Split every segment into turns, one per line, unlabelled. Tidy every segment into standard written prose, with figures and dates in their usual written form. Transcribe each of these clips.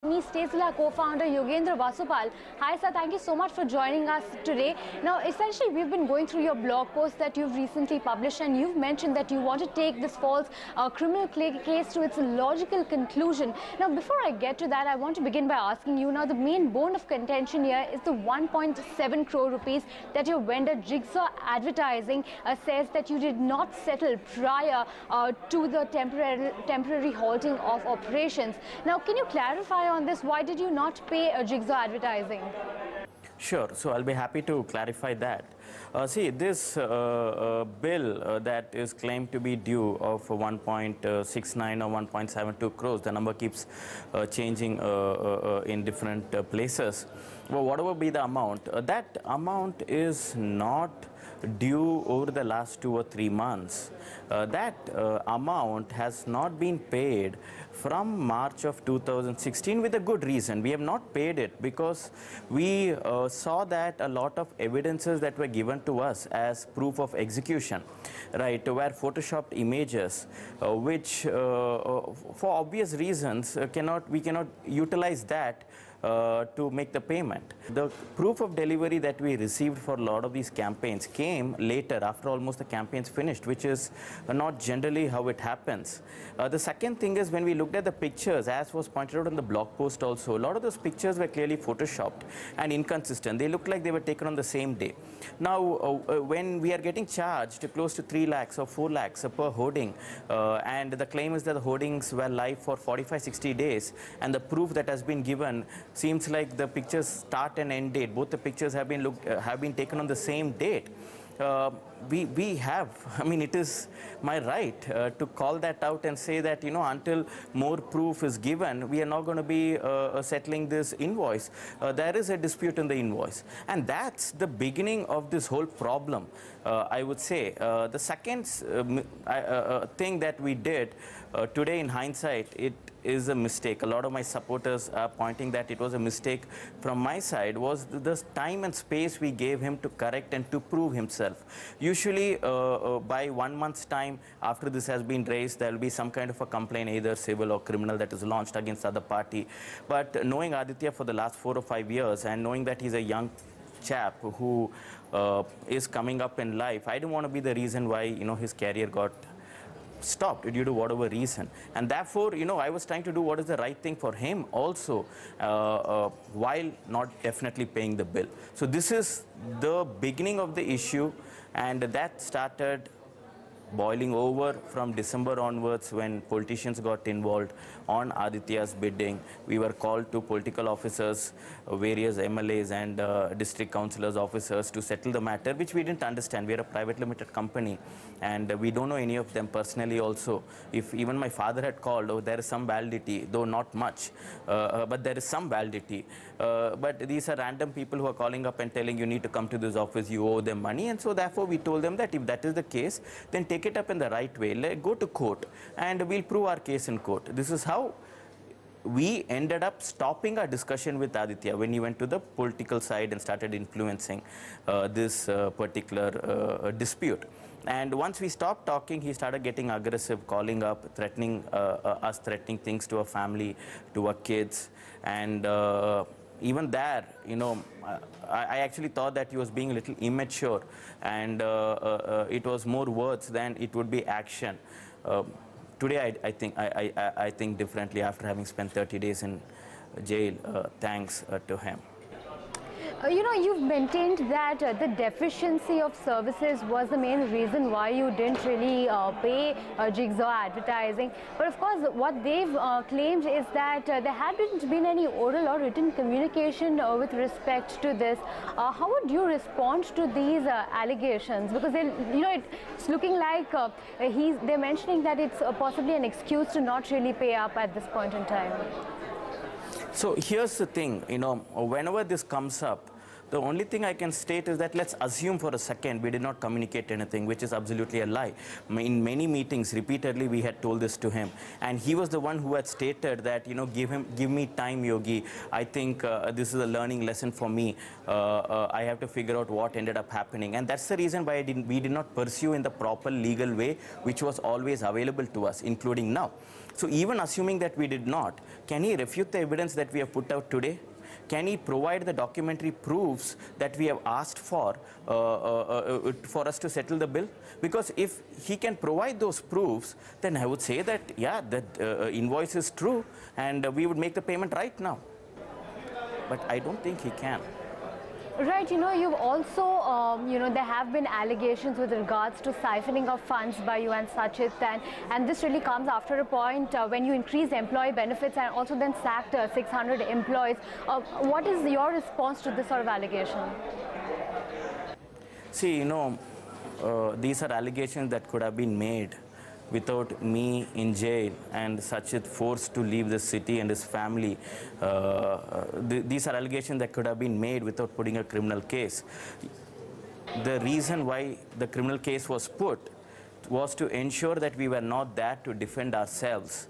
Me, Stayzilla co-founder Yogendra Vasupal. Hi sir, thank you so much for joining us today. Now essentially we've been going through your blog post that you've recently published, and you've mentioned that you want to take this false criminal case to its logical conclusion. Now before I get to that, I want to begin by asking you, now the main bone of contention here is the 1.7 crore rupees that your vendor Jigsaw Advertising says that you did not settle prior to the temporary halting of operations. Now can you clarify on this? Why did you not pay Jigsaw Advertising?
Sure. So I'll be happy to clarify that. See, this bill that is claimed to be due of 1.69 or 1.72 crores, the number keeps changing in different places. Well, whatever be the amount, that amount is not due over the last 2 or 3 months. That amount has not been paid from March of 2016 with a good reason. We have not paid it because we saw that a lot of evidences that were given to us as proof of execution, right, were photoshopped images, which for obvious reasons we cannot utilize that to make the payment. The proof of delivery that we received for a lot of these campaigns came later, after almost the campaigns finished, which is not generally how it happens. The second thing is, when we looked at the pictures, as was pointed out in the blog post also, a lot of those pictures were clearly photoshopped and inconsistent. They looked like they were taken on the same day. Now, when we are getting charged close to 3 lakhs or 4 lakhs per hoarding, and the claim is that the hoardings were live for 45-60 days, and the proof that has been given seems like the pictures start and end date. Both the pictures have been taken on the same date. We have, I mean, it is my right to call that out and say that, you know, until more proof is given, we are not going to be settling this invoice. There is a dispute in the invoice, and that's the beginning of this whole problem, I would say. The second thing that we did today, in hindsight, it is a mistake. A lot of my supporters are pointing that it was a mistake from my side, was the time and space we gave him to correct and to prove himself. Usually by 1 month's time after this has been raised, there will be some kind of a complaint, either civil or criminal, that is launched against the other party. But knowing Aditya for the last 4 or 5 years, and knowing that he's a young chap who is coming up in life, I don't want to be the reason why, you know, his career got stopped due to whatever reason. And therefore, you know, I was trying to do what is the right thing for him also, while not definitely paying the bill. So this is the beginning of the issue, and that started boiling over from December onwards, when politicians got involved on Aditya's bidding. We were called to political officers, various MLAs and district councillors' officers, to settle the matter, which we didn't understand. We are a private limited company, and we don't know any of them personally also. If even my father had called, oh, there is some validity, though not much, but there is some validity. But these are random people who are calling up and telling you need to come to this office, you owe them money. And so therefore we told them that if that is the case, then take it up in the right way, go to court, and we'll prove our case in court. This is how we ended up stopping our discussion with Aditya when he went to the political side and started influencing this particular dispute. And once we stopped talking, he started getting aggressive, calling up, threatening us, threatening things to our family, to our kids. And even there, you know, I actually thought that he was being a little immature, and it was more words than it would be action. Today, I think differently after having spent 30 days in jail, thanks to him.
You know, you've maintained that the deficiency of services was the main reason why you didn't really pay Jigsaw Advertising. But of course, what they've claimed is that there hadn't been any oral or written communication with respect to this. How would you respond to these allegations? Because you know, it's looking like they're mentioning that it's possibly an excuse to not really pay up at this point in time.
So here's the thing, you know, whenever this comes up, the only thing I can state is that let's assume for a second we did not communicate anything, which is absolutely a lie. In many meetings, repeatedly, we had told this to him. And he was the one who had stated that, you know, give me time, Yogi. I think this is a learning lesson for me. I have to figure out what ended up happening. And that's the reason why we did not pursue in the proper legal way, which was always available to us, including now. So even assuming that we did not, can he refute the evidence that we have put out today? Can he provide the documentary proofs that we have asked for us to settle the bill? Because if he can provide those proofs, then I would say that, yeah, that invoice is true and we would make the payment right now. But I don't think he can.
Right, you've also, there have been allegations with regards to siphoning of funds by you and Sachit, and this really comes after a point when you increased employee benefits and also then sacked 600 employees. What is your response to this sort of allegation?
See, these are allegations that could have been made without me in jail and Sachit forced to leave the city and his family. These are allegations that could have been made without putting a criminal case. The reason why the criminal case was put was to ensure that we were not there to defend ourselves.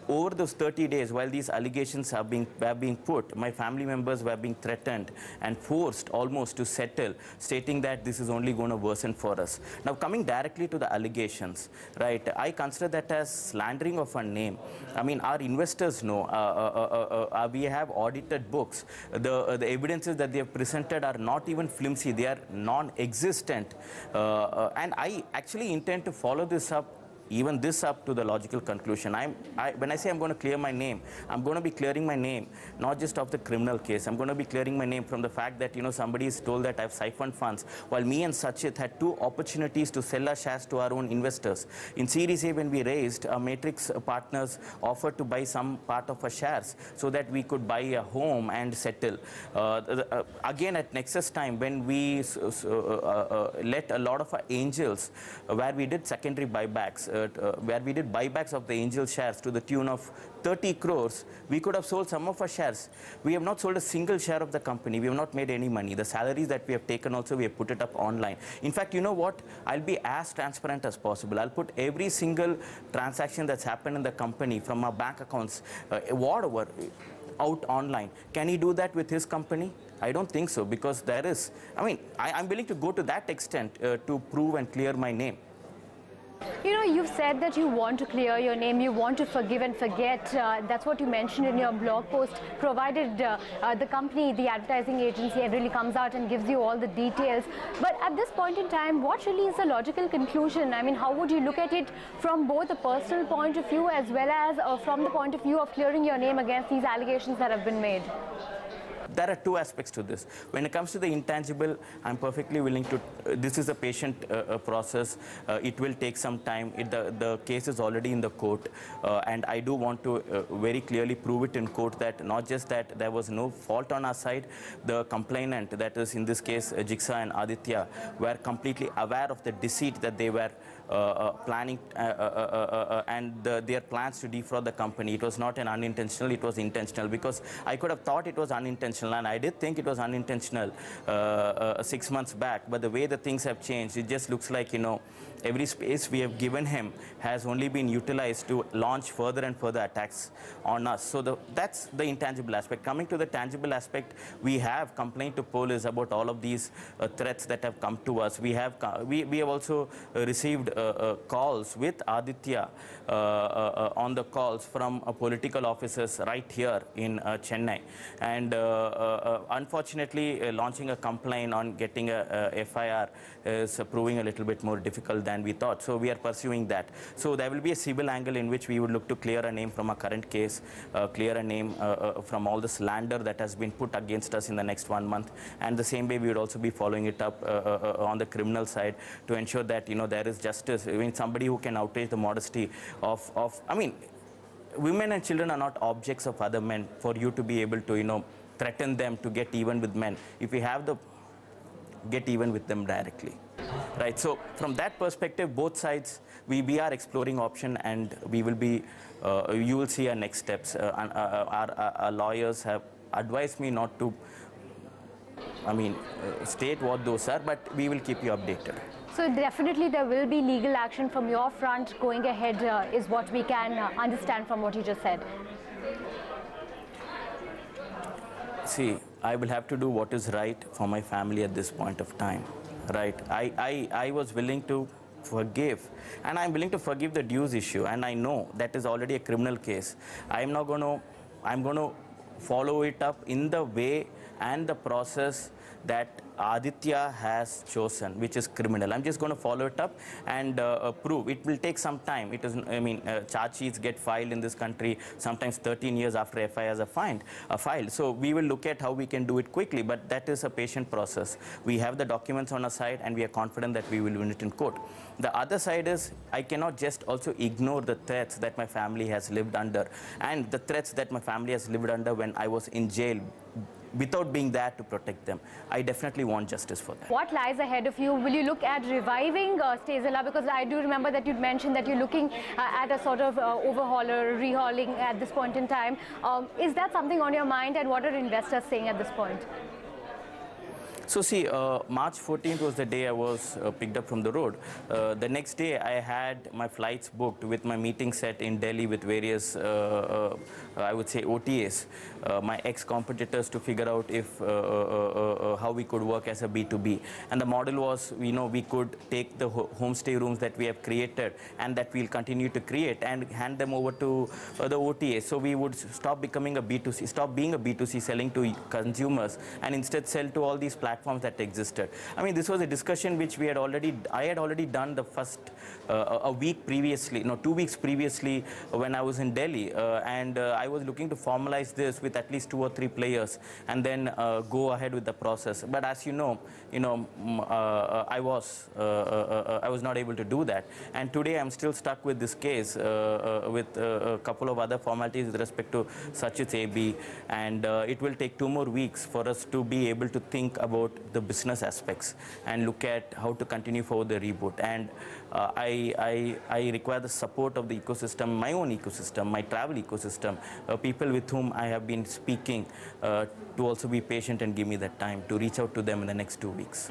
Over those 30 days, while these allegations were being put, my family members were being threatened and forced almost to settle, stating that this is only going to worsen for us. Now, coming directly to the allegations, right, I consider that as slandering of our name. I mean, our investors know, we have audited books. The evidences that they have presented are not even flimsy, they are non-existent. And I actually intend to follow this up to the logical conclusion. When I say I'm going to clear my name, I'm going to be clearing my name not just of the criminal case. I'm going to be clearing my name from the fact that somebody is told that I've siphoned funds, while me and Sachit had 2 opportunities to sell our shares to our own investors. In Series A, when we raised, our Matrix partners offered to buy some part of our shares so that we could buy a home and settle. Again, at Nexus time, when we let a lot of our angels, where we did secondary buybacks, where we did buybacks of the angel shares to the tune of 30 crores, we could have sold some of our shares. We have not sold a single share of the company. We have not made any money. The salaries that we have taken also, we have put it up online. In fact, you know what? I'll be as transparent as possible. I'll put every single transaction that's happened in the company from our bank accounts, whatever, out online. Can he do that with his company? I don't think so, because there is, I'm willing to go to that extent to prove and clear my name.
You've said that you want to clear your name, you want to forgive and forget. That's what you mentioned in your blog post, provided the company, the advertising agency, really comes out and gives you all the details. But at this point in time, what really is the logical conclusion? I mean, how would you look at it from both a personal point of view as well as from the point of view of clearing your name against these allegations that have been made?
There are 2 aspects to this. When it comes to the intangible, I'm perfectly willing to, this is a patient process. It will take some time. The case is already in the court. And I do want to very clearly prove it in court that not just that there was no fault on our side, the complainant, that is in this case Jigsaw and Aditya, were completely aware of the deceit that they were planning and their plans to defraud the company. It was not an unintentional, it was intentional, because I could have thought it was unintentional, and I did think it was unintentional 6 months back, but the way the things have changed, it just looks like, every space we have given him has only been utilized to launch further and further attacks on us. So that's the intangible aspect. Coming to the tangible aspect, we have complained to police about all of these threats that have come to us. We have also received calls with Aditya on the calls from political officers right here in Chennai. And unfortunately, launching a complaint on getting a FIR is proving a little bit more difficult than we thought. So we are pursuing that. So there will be a civil angle in which we would look to clear a name from our current case, clear a name from all the slander that has been put against us in the next 1 month. And the same way, we would also be following it up on the criminal side to ensure that, there is justice. I mean, somebody who can outrage the modesty of women and children are not objects of other men for you to be able to, threaten them to get even with men. If we have the get even with them directly, right? So from that perspective, both sides, we are exploring option, and we will be, you will see our next steps. Our lawyers have advised me not to, state what those are, but we will keep you updated.
So definitely there will be legal action from your front going ahead is what we can understand from what you just said.
See, I will have to do what is right for my family at this point of time, right? I was willing to forgive, and I'm willing to forgive the dues issue, and I know that is already a criminal case. I'm going to follow it up in the way and the process that Aditya has chosen, which is criminal. I'm just going to follow it up and prove. It will take some time. It is, I mean, charge sheets get filed in this country sometimes 13 years after FIRs are filed. So we will look at how we can do it quickly, but that is a patient process. We have the documents on our side, and we are confident that we will win it in court. The other side is I cannot just also ignore the threats that my family has lived under, and the threats that my family has lived under when I was in jail, without being there to protect them. I definitely want justice for that.
What lies ahead of you? Will you look at reviving Stayzilla? Because I do remember that you'd mentioned that you're looking at a sort of overhaul or rehauling at this point in time. Is that something on your mind, and what are investors saying at this point?
So see, March 14th was the day I was picked up from the road. The next day I had my flights booked with my meeting set in Delhi with various, I would say, OTAs, my ex-competitors, to figure out if how we could work as a B2B. And the model was, we could take the homestay rooms that we have created and that we'll continue to create and hand them over to the OTAs. So we would stop becoming a B2C, stop being a B2C selling to consumers, and instead sell to all these platforms that existed. I mean, this was a discussion which I had already done the first a week previously, 2 weeks previously when I was in Delhi, and I was looking to formalize this with at least 2 or 3 players and then go ahead with the process. But as you know, I was not able to do that, and today I'm still stuck with this case with a couple of other formalities with respect to Sachit's AB, and it will take 2 more weeks for us to be able to think about the business aspects and look at how to continue for the reboot. And I require the support of the ecosystem, my own ecosystem, my travel ecosystem, people with whom I have been speaking to also be patient and give me that time to reach out to them in the next 2 weeks.